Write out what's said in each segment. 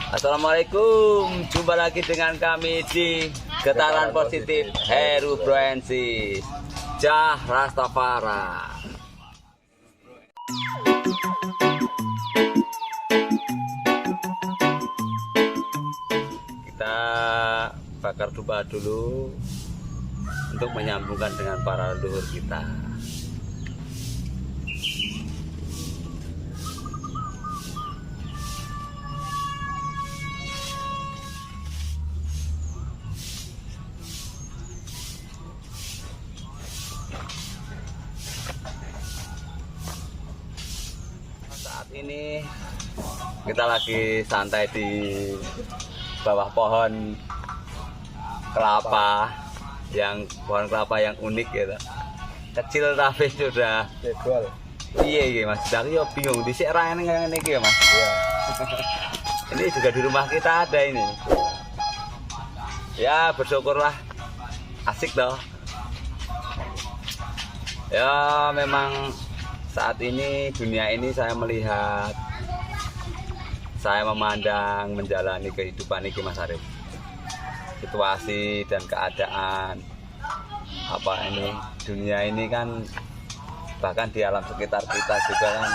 Assalamualaikum, jumpa lagi dengan kami di Getaran Positif Heru Francis Jah Rastafara. Kita bakar dupa dulu untuk menyambungkan dengan para leluhur kita. Saat ini kita lagi santai di bawah pohon kelapa yang unik gitu. Kecil tapi sudah Jebol. iya Mas. Dari yo bingung dhisik ra ngene iki ya Mas. Iya. Ini juga di rumah kita ada ini. Ya bersyukurlah, asik toh. Ya memang saat ini dunia ini saya melihat, saya memandang, menjalani kehidupan ini Mas Arif. Situasi dan keadaan apa ini dunia ini kan, bahkan di alam sekitar kita juga kan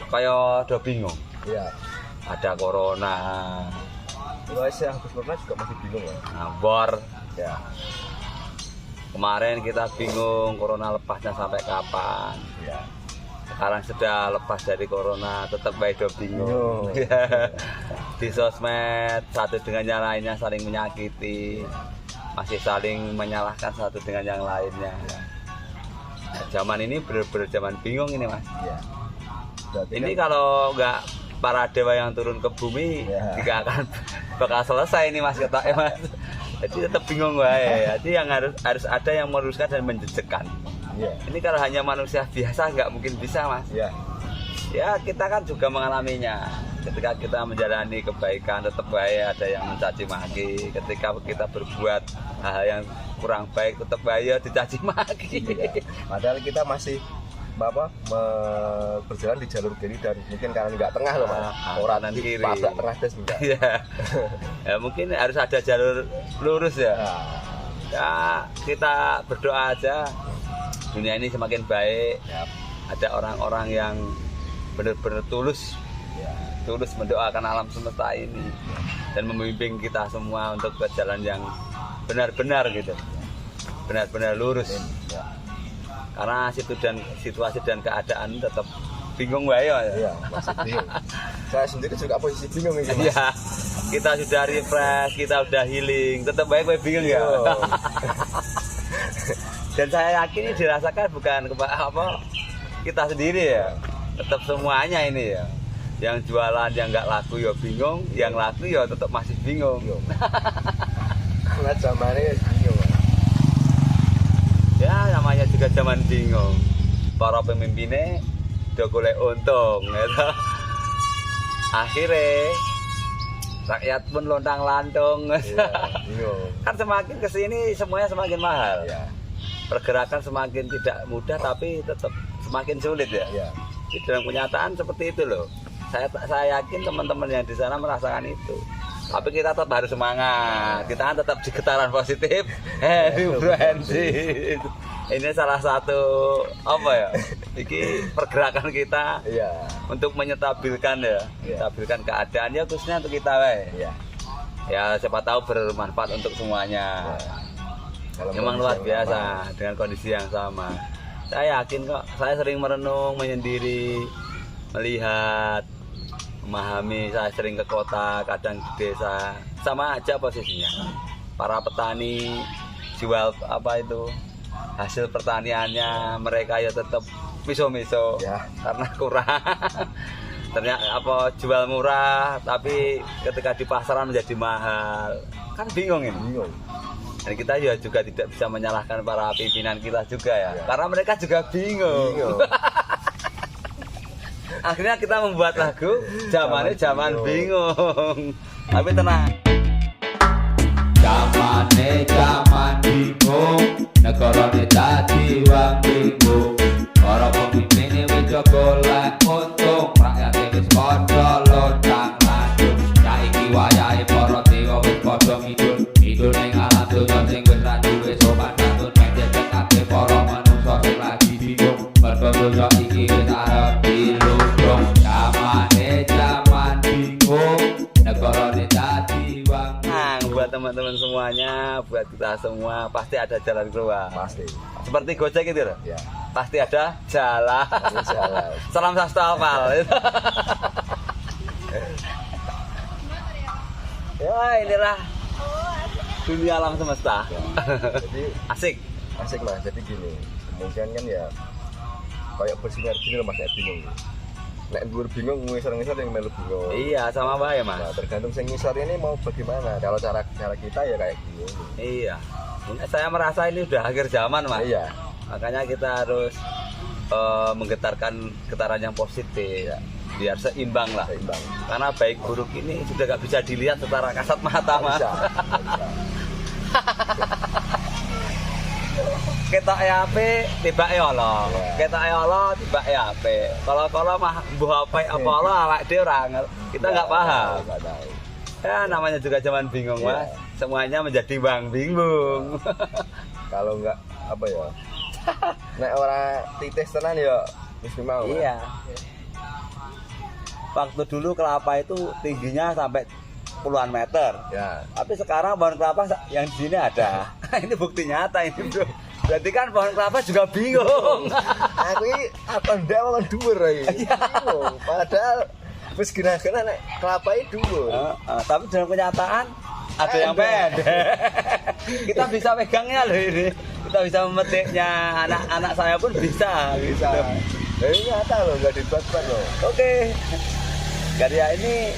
kayak udah bingung. Iya. Ada corona, Saya Agus Purna juga masih bingung ya. bor. Ya. Kemarin kita bingung corona lepasnya sampai kapan. Iya. Sekarang sudah lepas dari corona, tetap baik do bingung. Bingung. Di sosmed satu dengan yang lainnya saling menyakiti, masih saling menyalahkan satu dengan yang lainnya. Nah, zaman ini benar-benar zaman bingung ini Mas. Iya. Berarti Ini kan, kalau nggak para dewa yang turun ke bumi, Ya. tidak akan bakal selesai ini Mas kata Mas. Jadi tetap bingung wae. Jadi yang harus ada yang meluruskan dan menjejekan. iya. Ini kalau hanya manusia biasa nggak mungkin bisa Mas. Iya. Ya kita kan juga mengalaminya. Ketika kita menjalani kebaikan tetap baik, ada yang mencaci maki. Ketika kita berbuat hal yang kurang baik tetap baik dicaci maki. Iya. Padahal kita masih berjalan di jalur kiri dan mungkin karena nggak tengah loh Mas. Orang kanan di kiri. tabrak tengah des enggak. Iya. Ya mungkin harus ada jalur lurus ya. Nah, Ya kita berdoa aja dunia ini semakin baik. ya. Ada orang-orang yang benar-benar tulus Ya. mendoakan alam semesta ini dan membimbing kita semua untuk ke jalan yang benar-benar gitu, benar-benar lurus. Ya. Karena situasi dan keadaan tetap bingung wae ya. Iya, masih bingung. Saya sendiri juga posisi bingung ini Mas. Iya, kita sudah refresh, kita sudah healing, tetap baik bingung ya. Iya. Dan saya yakin ini dirasakan bukan kita sendiri ya, tetap semuanya ini ya. Yang jualan yang nggak laku ya bingung, yang laku ya tetap masih bingung. Bingung. Karena zamannya bingung. Mas. Ya namanya juga zaman bingung. Para pemimpinnya udah golek untung, gitu. Akhirnya rakyat pun lontang-lantung. Iya, bingung. Kan semakin kesini semuanya semakin mahal. Iya. Pergerakan semakin tidak mudah tapi tetap semakin sulit ya. Iya. Di dalam kenyataan seperti itu loh. Saya yakin teman-teman yang di sana merasakan itu. Tapi kita tetap harus semangat. Kita kan tetap di Getaran Positif Heru Francis. Ini salah satu Iki pergerakan kita Iya. untuk menyetabilkan ya, Iya. stabilkan keadaan ya khususnya untuk kita Iya. Ya siapa tahu bermanfaat untuk semuanya. Kalau Memang kondisi luar yang biasa lama. dengan kondisi yang sama. Saya yakin kok, saya sering merenung, menyendiri, melihat, memahami. Saya sering ke kota, kadang di desa, sama aja posisinya. Para petani jual hasil pertaniannya, mereka ya tetap miso-miso Ya. karena kurang. Ternyata jual murah, tapi ketika di pasaran menjadi mahal. Kan bingung ini. Bingung. Dan kita ya juga tidak bisa menyalahkan para pimpinan kita juga ya, Ya. karena mereka juga bingung. Bingung. Akhirnya kita membuat lagu zaman bingung. Tapi tenang. Zaman bingung, negarane dadi wong bingung. Para pemimpin wis golek untung, rakyat wis padha lontang-lantung. Saiki wayahe para dewa wis padha ngidul ngidul ning alam donya sing wis ra duwe sopan santun menjejak kabeh para manungsa sing lagi bingung mergo donya iki wis arep dilundung zaman bingung negarane dadi wang. Nah, buat teman-teman semuanya, buat kita semua pasti ada jalan keluar. Pasti. Seperti Gojek gitu loh. Ya. Pasti ada jalan. Jalan. Salam sasta hafal. Ya, inilah dunia alam semesta. Jadi Asik. asik Mas. Jadi gini, kemungkinan kan ya kayak bersinar gini loh Mas, kayak bingung. Nek gue bingung, ngisor-ngisor yang melu bingung. Iya, sama Mbak ya, Mas. Nah, tergantung sing ngisor ini mau bagaimana. Kalau cara kita ya kayak gini. Iya. Saya merasa ini udah akhir zaman, Mas. Iya. Makanya kita harus menggetarkan getaran yang positif. Iya. Biar seimbang lah. Seimbang. Karena baik buruk ini sudah gak bisa dilihat secara kasat mata, Mas. Bisa. Ketok ape tibake Allah. Iya. Ketoke Allah tibake ape. Kalau mah mbuh ape apa Allah awak dhewe ora ngerti. Kita nggak paham. Nggak tahu. Ya namanya juga zaman bingung, Iya. Mas. Semuanya menjadi bang bingung. Kalau nggak apa ya? Nek orang titis tenan ya mesti mau. Mas. Iya. Waktu dulu kelapa itu tingginya sampai puluhan meter. Ya. Tapi sekarang pohon kelapa yang di sini ada. Ini bukti nyata ini, Bro. Berarti kan pohon kelapa juga bingung. Aku ini apa ndak mau dhuwur iki. Bingung. Padahal wis kira-kira nek kelapa itu dhuwur. Tapi dalam kenyataan ada yang pendek. Kita bisa pegangnya loh ini. Kita bisa memetiknya. Anak-anak saya pun bisa. Bisa. Ini nyata loh, nggak dibuat-buat loh. Oke. Karya ini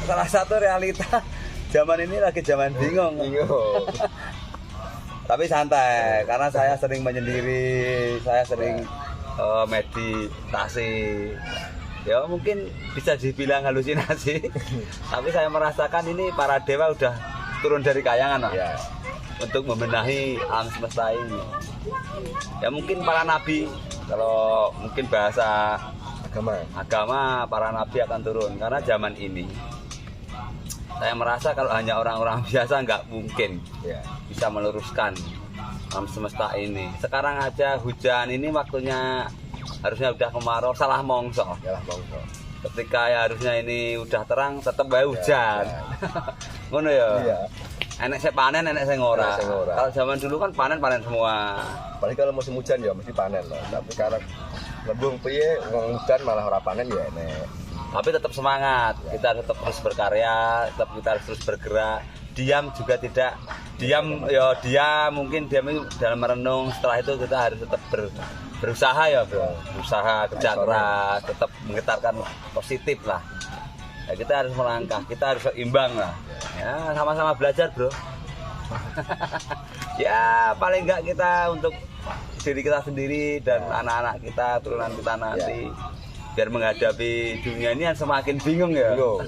salah satu realita zaman ini lagi zaman bingung. Bingung. Tapi santai, karena saya sering menyendiri, saya sering meditasi. Ya mungkin bisa dibilang halusinasi. Tapi saya merasakan ini para dewa udah turun dari kayangan, Pak. Ya. Untuk membenahi alam semesta ini. Ya mungkin para nabi, kalau mungkin bahasa agama para nabi akan turun karena zaman ini saya merasa kalau hanya orang-orang biasa nggak mungkin Ya. bisa meluruskan alam semesta ini. Sekarang aja hujan ini waktunya harusnya udah kemarau, salah mongso. Yalah mongso. Ketika ya harusnya ini udah terang tetap bae hujan. Ya. Ngono ya. Iya. Enek saya panen, enek saya ngora. Enek sing ora. Kalau zaman dulu kan panen semua. Paling kalau musim hujan ya mesti panen loh. Tapi sekarang lembung piye wong hujan malah ora panen ya enek. Tapi tetap semangat, kita tetap terus berkarya, tetap kita harus terus bergerak. Diam juga tidak, diam ya diam, mungkin diam itu dalam merenung. Setelah itu kita harus tetap berusaha ya, Bro. Berusaha kerja keras, tetap menggetarkan positif lah. Ya, kita harus melangkah, kita harus seimbang lah. Ya sama-sama belajar, Bro. Ya paling enggak kita untuk diri kita sendiri dan anak-anak kita, turunan kita nanti. Biar menghadapi dunia ini yang semakin bingung ya. Bingung.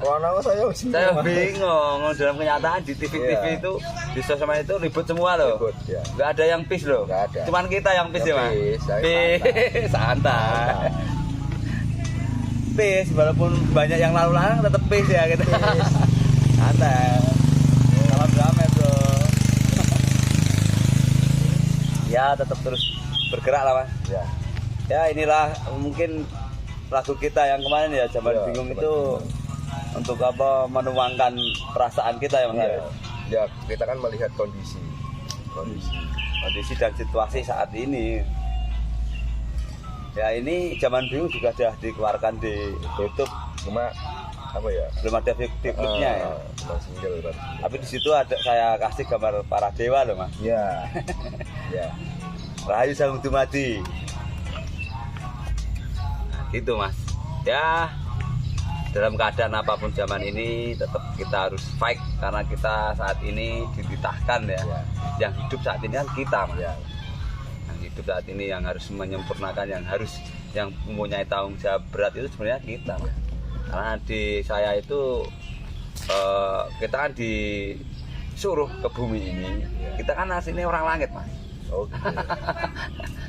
Warna saya bingung. Saya bingung. Dalam kenyataan di TV-TV itu di sosial media itu ribut semua loh. Ribut, ya. Nggak ada yang peace loh. Nggak ada. Cuman kita yang peace ya, Mas. Peace, Santai. Peace walaupun banyak yang lalu lalang tetap peace ya kita. Santai. Salam damai, Bro. Ya tetap terus bergerak lah, Mas. Ya. Ya inilah mungkin lagu kita yang kemarin ya zaman Ya, bingung zaman itu bingung. untuk apa menuangkan perasaan kita ya Mas. Ya. Ya, kita kan melihat kondisi Dan situasi saat ini. Ya ini zaman bingung juga sudah dikeluarkan di YouTube, cuma apa ya? belum ada klipnya ya. Cuma single kan. Tapi di situ ada saya kasih gambar para dewa loh, Mas. Ya. Ya. Rahayu Sang Dumadi. Gitu, Mas. Ya dalam keadaan apapun zaman ini tetap kita harus fight karena kita saat ini dititahkan ya. Ya. Yang hidup saat ini kan kita, Mas. Ya. Yang hidup saat ini yang harus menyempurnakan, yang mempunyai tanggung jawab berat itu sebenarnya kita, Mas. Karena di saya itu kita kan disuruh ke bumi ini. Kita kan aslinya orang langit, Mas. Oke.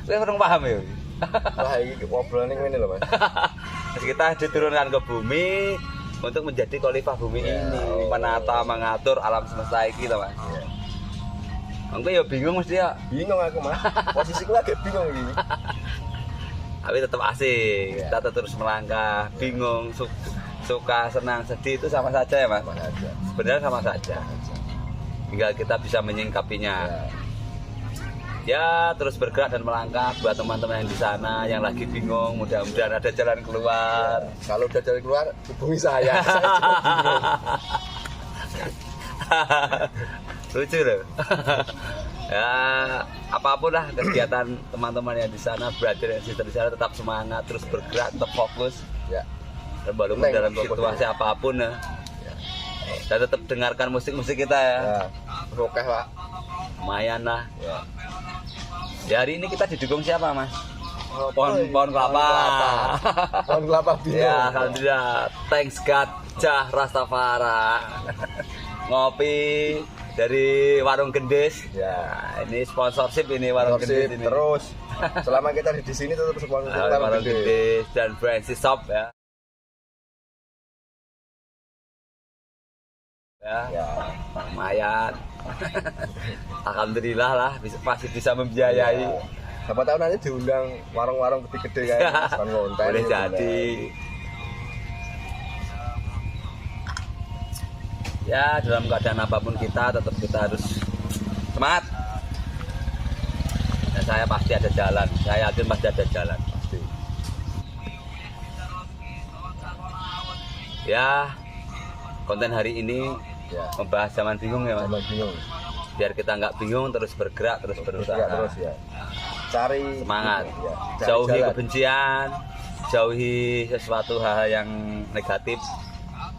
Saya kurang paham ya. Wah, ini obrolan ini loh, Mas. Kita diturunkan ke bumi untuk menjadi khalifah bumi Ya, ini, oh. menata, mengatur alam semesta iki to, Mas. Iya. Engko ya bingung mesti ya, Bingung aku Mas. Posisiku agak bingung gini. tapi tetap asik. Ya. Kita tetap terus melangkah, bingung, suka, senang, sedih itu sama saja ya, Mas. Mana aja. Sebenarnya sama saja. Tinggal kita bisa menyingkapinya. Ya. Ya, terus bergerak dan melangkah buat teman-teman yang di sana yang lagi bingung, mudah-mudahan ada jalan keluar. Kalau udah jalan keluar, hubungi saya. Saya juga bingung. Lucu loh. Ya, apapun lah kegiatan teman-teman yang di sana, belajar yang di sana tetap semangat, terus bergerak, tetap fokus. Ya. Dan walaupun Penting dalam fokusnya. situasi apapun ya. Dan tetap dengarkan musik-musik kita ya. Ya. Oke Pak. Lumayan lah. Ya. Ya, hari ini kita didukung siapa, Mas? Oh, Pohon kelapa. Pohon kelapa bingung. Ya, alhamdulillah. Thanks God, Jah Rastafari. Ngopi dari Warung Gendis. Ya. Nah, ini sponsorship ini Warung Sponsorship Gendis ini. terus. Selama kita di sini tetap sponsor Warung Gendis dan Francis Shop ya. Ya, lumayan. Alhamdulillah lah masih bisa membiayai. Ya. Siapa tahu nanti diundang warung-warung gede-gede kayak Mas Konten. Boleh jadi. Ya, dalam keadaan apapun kita tetap kita harus semangat. Dan saya pasti ada jalan. Saya yakin pasti ada jalan. Pasti. Ya, konten hari ini Ya. membahas zaman bingung ya, Mas. Sama bingung. Biar kita nggak bingung, terus bergerak, terus berusaha. Terus ya. Cari Semangat. ya. Cari Jauhi jalan. kebencian, jauhi sesuatu hal yang negatif.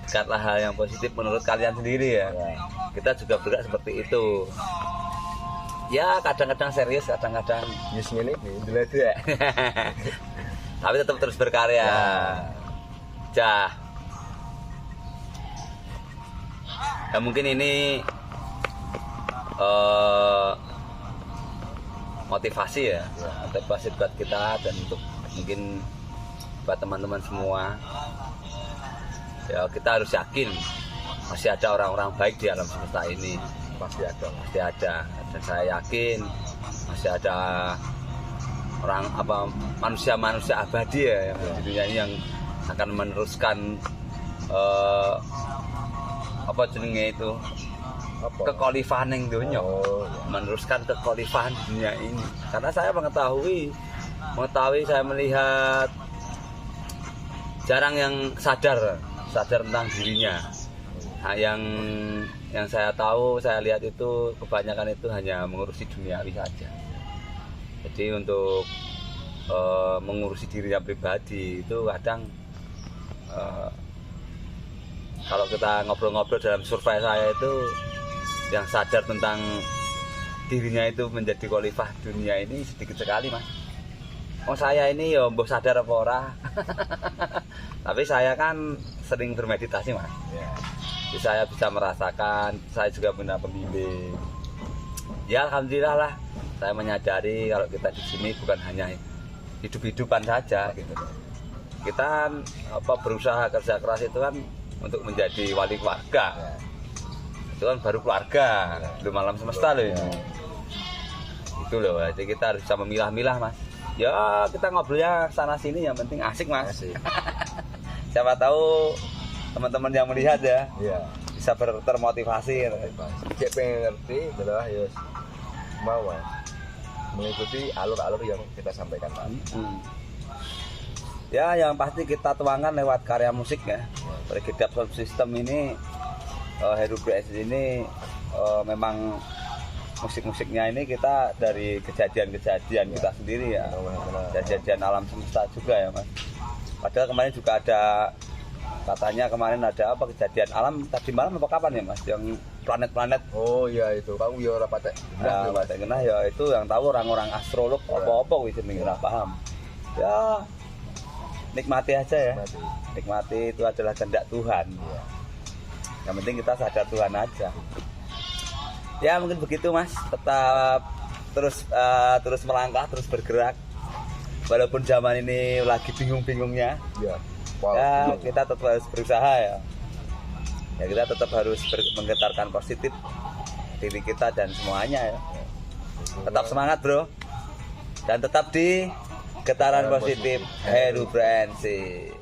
Dekatlah hal yang positif menurut kalian sendiri ya. Ya. Kita juga bergerak seperti itu. Ya, kadang-kadang serius, kadang-kadang Yes ngene iki, ndeledek. tapi tetap terus berkarya. Ya. Jah. Ya mungkin ini motivasi ya, motivasi buat kita dan untuk mungkin buat teman-teman semua. Ya kita harus yakin masih ada orang-orang baik di alam semesta ini, Pasti ada. pasti ada. Dan saya yakin masih ada manusia-manusia abadi ya yang di dunia ini yang akan meneruskan apa jenenge itu Apa? kekhalifahan yang dunia, Oh, ya. meneruskan kekhalifahan di dunia ini. Karena saya mengetahui saya melihat jarang yang sadar tentang dirinya. Nah, yang saya tahu, saya lihat itu kebanyakan itu hanya mengurusi duniawi saja. Jadi untuk mengurusi dirinya pribadi itu kadang kalau kita ngobrol-ngobrol dalam survei saya itu yang sadar tentang dirinya itu menjadi khalifah dunia ini sedikit sekali, Mas. Oh saya ini ya mbok sadar apa ora. Tapi saya kan sering bermeditasi, Mas. Ya. Jadi saya bisa merasakan, saya juga punya pembimbing. Ya alhamdulillah lah, saya menyadari kalau kita di sini bukan hanya hidup-hidupan saja gitu. Kita berusaha kerja keras itu kan untuk menjadi wali keluarga. Ya. Itu kan baru keluarga, belum alam semesta loh ini. Ya. Itu loh, jadi kita harus bisa memilah-milah, Mas. Ya kita ngobrolnya sana sini yang penting asik, Mas. Asik. Siapa tahu teman-teman yang melihat ya Iya. bisa termotivasi. Cek pengen ngerti adalah ya mau mengikuti alur-alur yang kita sampaikan tadi. Ya yang pasti kita tuangkan lewat karya musik ya. Bergedap sound system ini Heru BS ini memang musik-musiknya ini kita dari kejadian-kejadian kita sendiri ya. Kejadian alam semesta juga ya, Mas. Padahal kemarin juga ada katanya kemarin ada apa kejadian alam tadi malam apa kapan ya, Mas? Yang planet-planet. Oh iya itu, kamu ya ora patek. Nah, patek genah ya itu yang tahu orang-orang astrolog apa-apa wis jenenge ora paham. Ya nikmati aja ya. Nikmati itu adalah kehendak Tuhan. Iya. Yang penting kita sadar Tuhan aja. Ya mungkin begitu, Mas. Tetap terus melangkah, terus bergerak. Walaupun zaman ini lagi bingung-bingungnya, Iya. Ya kita tetap harus berusaha ya. Ya kita tetap harus menggetarkan positif diri kita dan semuanya ya. Tetap semangat bro. Dan tetap di getaran positif Heru Friendship.